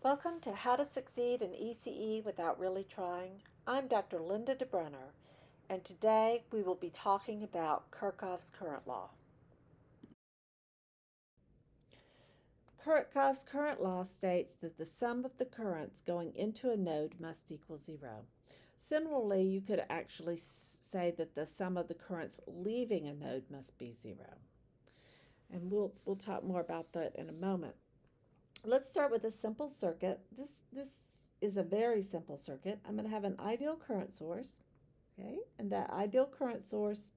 Welcome to How to Succeed in ECE Without Really Trying. I'm Dr. Linda DeBrunner, and today we will be talking about Kirchhoff's current law. Kirchhoff's current law states that the sum of the currents going into a node must equal zero. Similarly, you could actually say that the sum of the currents leaving a node must be zero. And we'll talk more about that in a moment. Let's start with a simple circuit. This is a very simple circuit. I'm going to have an ideal current source, okay? And that ideal current source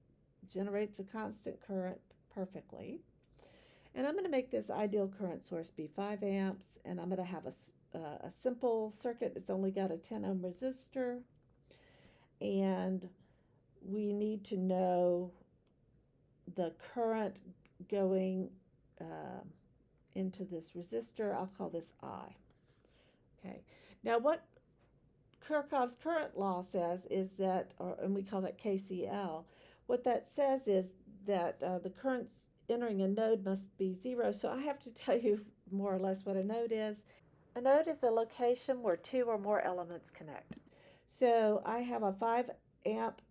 generates a constant current perfectly. And I'm going to make this ideal current source be 5 amps, and I'm going to have a simple circuit. It's only got a 10 ohm resistor, and we need to know the current going into this resistor. I'll call this I. Okay. Now what Kirchhoff's current law says is that, and we call that KCL, what that says is that the currents entering a node must be zero. So I have to tell you more or less what a node is. A node is a location where two or more elements connect. So I have a 5 amp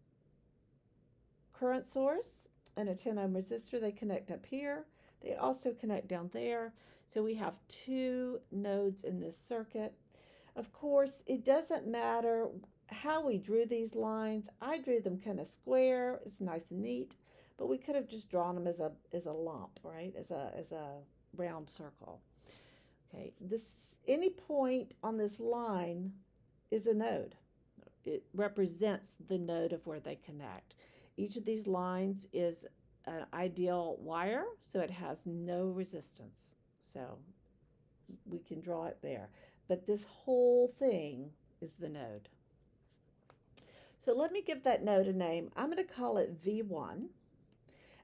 current source and a 10 ohm resistor. They connect up here. They also connect down there. So we have two nodes in this circuit. Of course, it doesn't matter how we drew these lines. I drew them kind of square. It's nice and neat, but we could have just drawn them as a lump, right? As a round circle. Okay, any point on this line is a node. It represents the node of where they connect. Each of these lines is an ideal wire, so it has no resistance. So we can draw it there. But this whole thing is the node. So let me give that node a name. I'm going to call it V1.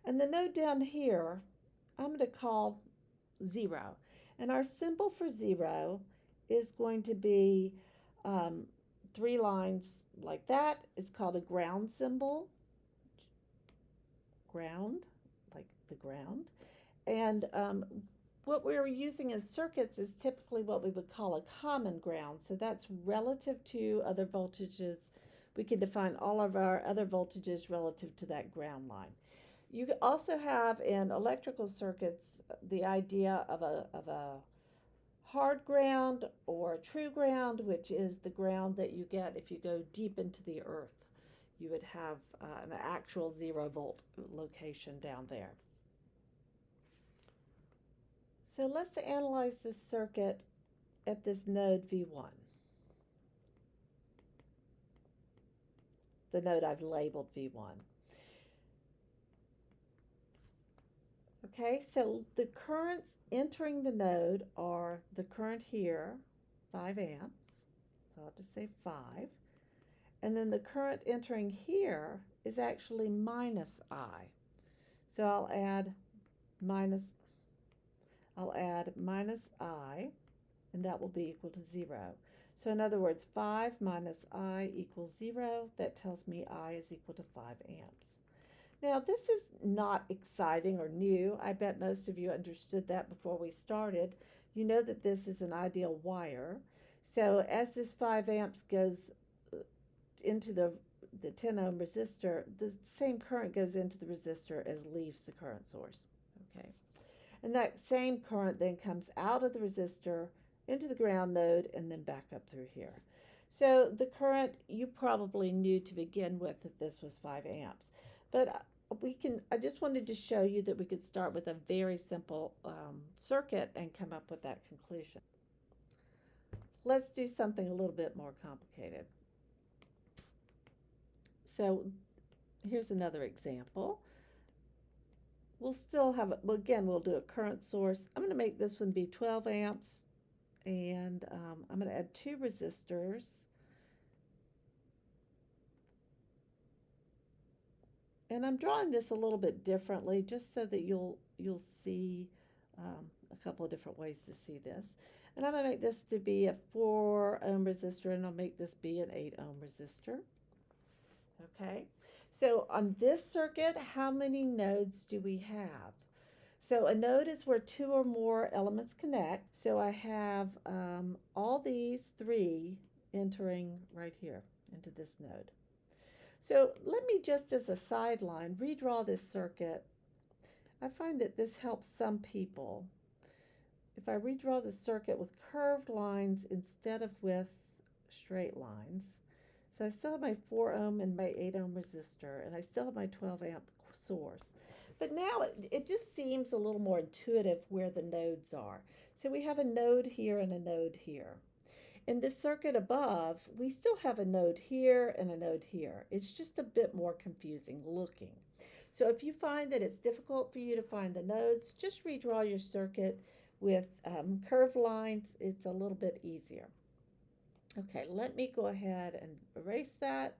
And the node down here, I'm going to call 0. And our symbol for 0 is going to be 3 lines like that. It's called a ground symbol. Ground, like the ground. And what we're using in circuits is typically what we would call a common ground. So that's relative to other voltages. We can define all of our other voltages relative to that ground line. You could also have in electrical circuits the idea of a hard ground or true ground, which is the ground that you get if you go deep into the earth. You would have an actual 0 volt location down there. So let's analyze this circuit at this node V1. The node I've labeled V1. Okay, so the currents entering the node are the current here, 5 amps. So I'll just say 5. And then the current entering here is actually minus I. So I'll add minus I, and that will be equal to 0. So in other words, 5 minus I equals 0. That tells me I is equal to 5 amps. Now, this is not exciting or new. I bet most of you understood that before we started. You know that this is an ideal wire. So as this 5 amps goes into the 10 ohm resistor, the same current goes into the resistor as leaves the current source. Okay. And that same current then comes out of the resistor into the ground node and then back up through here. So the current, you probably knew to begin with that this was 5 amps. But I just wanted to show you that we could start with a very simple circuit and come up with that conclusion. Let's do something a little bit more complicated. So here's another example. We'll still have, again, we'll do a current source. I'm going to make this one be 12 amps, and I'm going to add 2 resistors. And I'm drawing this a little bit differently just so that you'll see a couple of different ways to see this. And I'm going to make this to be a 4 ohm resistor, and I'll make this be an 8 ohm resistor. Okay, so on this circuit, how many nodes do we have? So a node is where two or more elements connect. So I have all these three entering right here into this node. So let me just as a sideline redraw this circuit. I find that this helps some people. If I redraw the circuit with curved lines instead of with straight lines. So I still have my 4 ohm and my 8 ohm resistor, and I still have my 12 amp source. But now it just seems a little more intuitive where the nodes are. So we have a node here and a node here. In this circuit above, we still have a node here and a node here. It's just a bit more confusing looking. So if you find that it's difficult for you to find the nodes, just redraw your circuit with curved lines. It's a little bit easier. Okay, let me go ahead and erase that,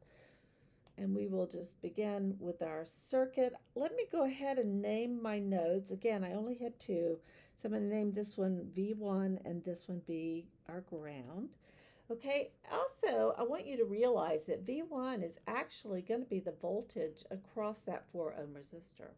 and we will just begin with our circuit. Let me go ahead and name my nodes. Again, I only had two, so I'm going to name this one V1 and this one be our ground. Okay, also I want you to realize that V1 is actually going to be the voltage across that 4 ohm resistor.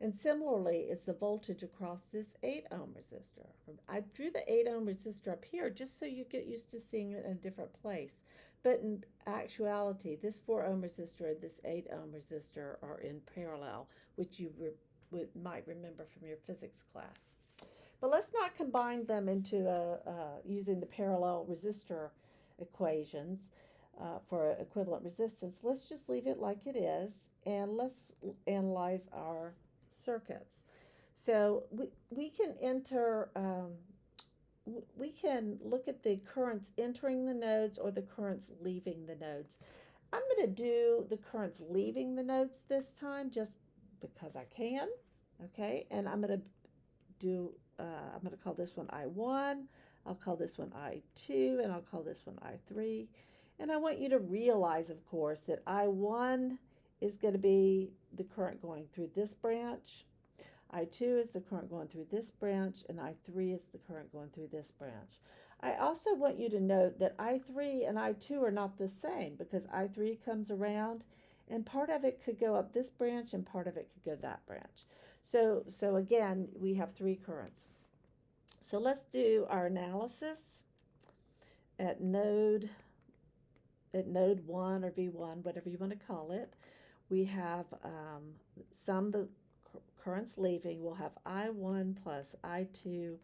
And similarly is the voltage across this 8 ohm resistor. I drew the 8 ohm resistor up here just so you get used to seeing it in a different place. But in actuality, this 4 ohm resistor and this 8 ohm resistor are in parallel, which you might remember from your physics class. But let's not combine them into using the parallel resistor equations for equivalent resistance. Let's just leave it like it is, and let's analyze our circuits. So we can enter, we can look at the currents entering the nodes or the currents leaving the nodes. I'm going to do the currents leaving the nodes this time just because I can, okay? And I'm going to do, I'm going to call this one I1, I'll call this one I2, and I'll call this one I3. And I want you to realize, of course, that I1 is going to be the current going through this branch. I2 is the current going through this branch, and I3 is the current going through this branch. I also want you to note that I3 and I2 are not the same because I3 comes around and part of it could go up this branch and part of it could go that branch. So again, we have three currents. So let's do our analysis at node 1 or V1, whatever you want to call it. We have sum the currents leaving. We'll have I1 plus I2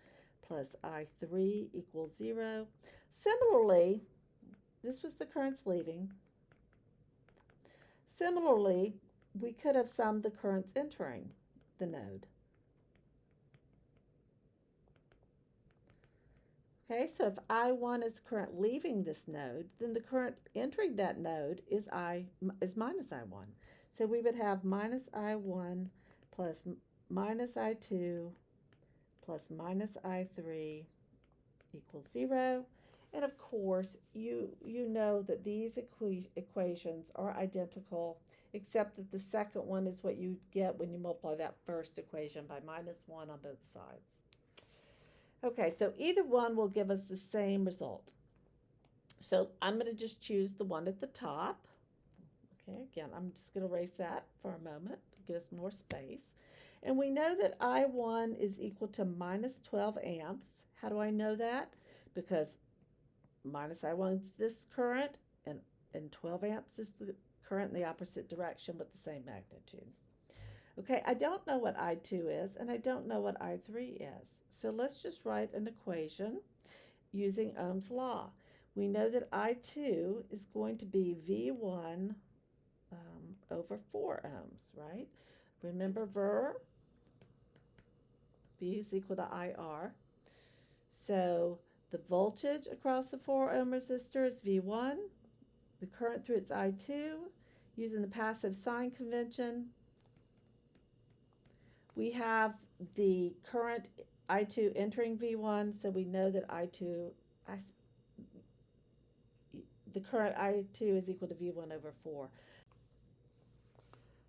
plus I3 equals 0. Similarly, this was the currents leaving. Similarly, we could have summed the currents entering the node. Okay, so if I1 is current leaving this node, then the current entering that node is minus I1. So we would have minus I1 plus minus I2 plus minus I3 equals 0. And of course, you know that these equations are identical, except that the second one is what you get when you multiply that first equation by minus 1 on both sides. Okay, so either one will give us the same result. So I'm going to just choose the one at the top. Okay, again, I'm just going to erase that for a moment to give us more space. And we know that I1 is equal to minus 12 amps. How do I know that? Because minus I1 is this current, and 12 amps is the current in the opposite direction with the same magnitude. Okay, I don't know what I2 is, and I don't know what I3 is. So let's just write an equation using Ohm's law. We know that I2 is going to be V1 over 4 ohms, right? Remember V is equal to IR. So the voltage across the 4 ohm resistor is V1. The current through its I2. Using the passive sign convention, we have the current I2 entering V1, so we know that the current I2 is equal to V1 over 4.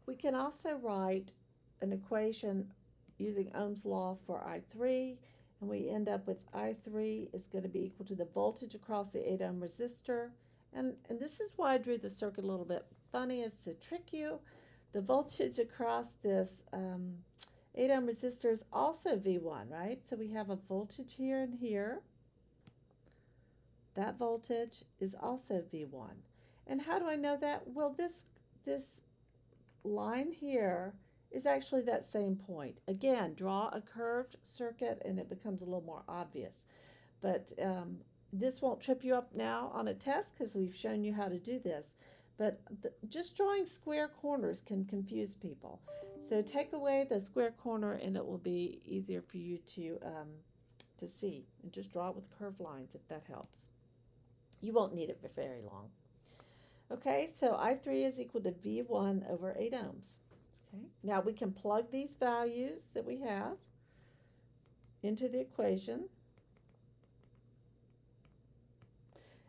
We can also write an equation using Ohm's law for I3, and we end up with I3 is going to be equal to the voltage across the 8 ohm resistor. And this is why I drew the circuit a little bit funny, is to trick you. The voltage across this 8 ohm resistor is also V1, right? So we have a voltage here and here. That voltage is also V1. And how do I know that? Well, this line here is actually that same point. Again, draw a curved circuit and it becomes a little more obvious. But this won't trip you up now on a test because we've shown you how to do this. But just drawing square corners can confuse people. So take away the square corner and it will be easier for you to see. And just draw it with curved lines if that helps. You won't need it for very long. Okay, so I3 is equal to V1 over 8 ohms. Okay, now we can plug these values that we have into the equation.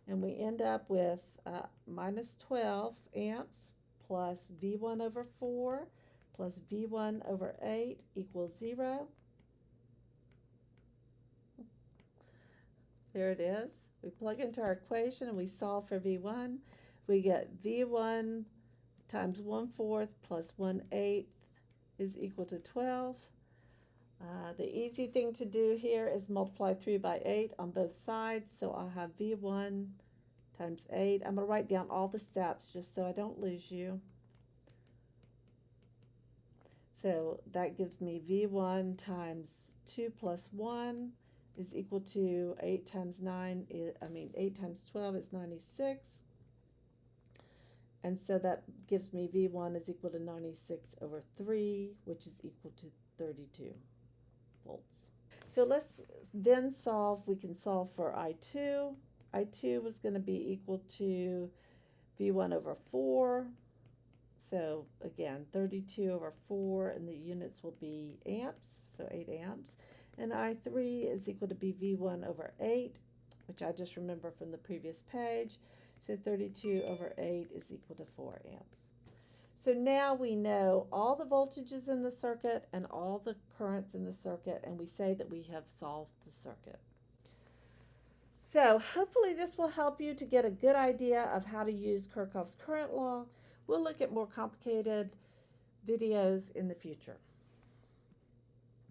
And we end up with minus 12 amps plus V1 over 4 plus V1 over 8 equals 0. There it is. We plug into our equation and we solve for V1. We get V1 times 1/4 plus 1/8 is equal to 12. The easy thing to do here is multiply 3 by 8 on both sides. So I'll have V1 times 8. I'm going to write down all the steps just so I don't lose you. So that gives me V1 times 2 plus 1 is equal to 8 times 8 times 12 is 96. And so that gives me V1 is equal to 96 over 3, which is equal to 32 volts. So let's then solve. We can solve for I2. I2 was going to be equal to V1 over 4. So again, 32 over 4, and the units will be amps, so 8 amps. And I3 is equal to be V1 over 8, which I just remember from the previous page. So 32 over 8 is equal to 4 amps. So now we know all the voltages in the circuit and all the currents in the circuit, and we say that we have solved the circuit. So hopefully this will help you to get a good idea of how to use Kirchhoff's current law. We'll look at more complicated videos in the future.